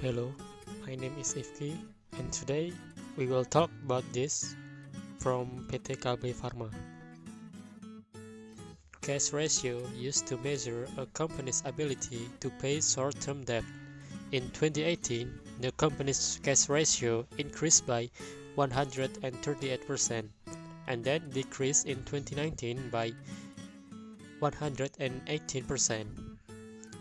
Hello, my name is Ifqi and today we will talk about this from PT KB Pharma. Cash ratio used to measure a company's ability to pay short-term debt. In 2018, the company's cash ratio increased by 138% and then decreased in 2019 by 118%.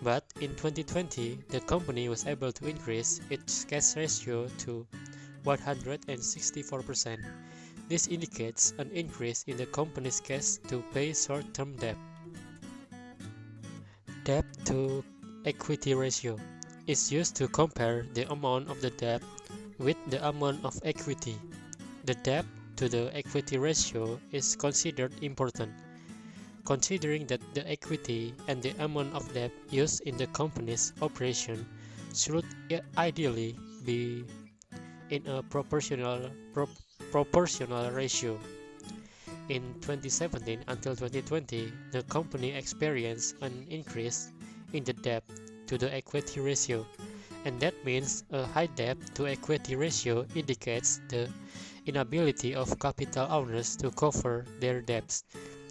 But in 2020, the company was able to increase its cash ratio to 164%. This indicates an increase in the company's cash to pay short-term debt. Debt to equity ratio is used to compare the amount of the debt with the amount of equity. The debt to the equity ratio is considered important, considering that the equity and the amount of debt used in the company's operation should ideally be in a proportional ratio. In 2017 until 2020, the company experienced an increase in the debt to the equity ratio, and that means a high debt to equity ratio indicates the inability of capital owners to cover their debts.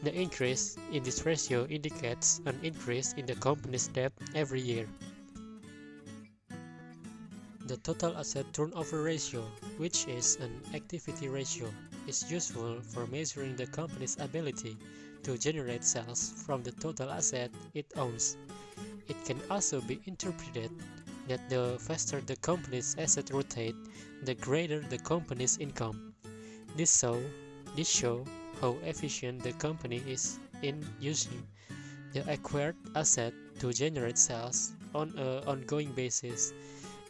The increase in this ratio indicates an increase in the company's debt every year. The total asset turnover ratio, which is an activity ratio, is useful for measuring the company's ability to generate sales from the total asset it owns. It can also be interpreted that the faster the company's assets rotate, the greater the company's income. This shows how efficient the company is in using the acquired asset to generate sales on an ongoing basis.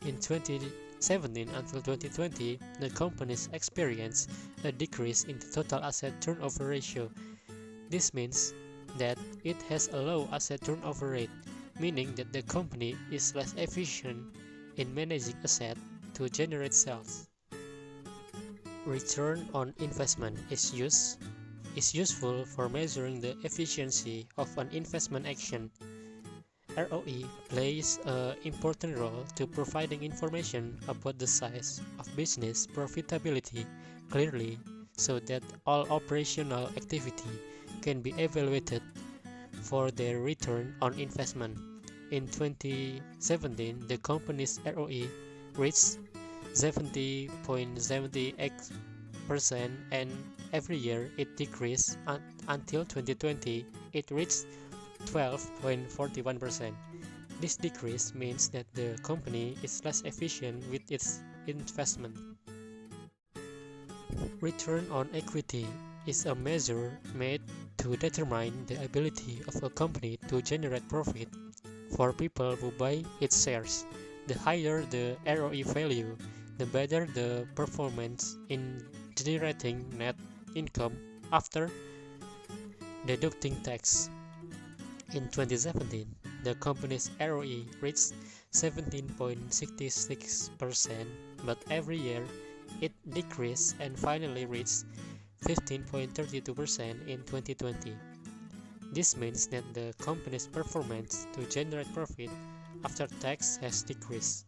In 2017 until 2020, the companies experienced a decrease in the total asset turnover ratio. This means that it has a low asset turnover rate, meaning that the company is less efficient in managing assets to generate sales. Return on investment is useful for measuring the efficiency of an investment action. ROE plays an important role to providing information about the size of business profitability clearly so that all operational activity can be evaluated for their return on investment. In 2017, the company's ROE reached 70.78% and every year it decreased until 2020 it reached 12.41%. This decrease means that the company is less efficient with its investment. Return on equity is a measure made to determine the ability of a company to generate profit for people who buy its shares. The higher the ROE value, the better the performance in generating net income after deducting tax. In 2017, the company's ROE reached 17.66%, but every year it decreased and finally reached 15.32% in 2020. This means that the company's performance to generate profit after tax has decreased.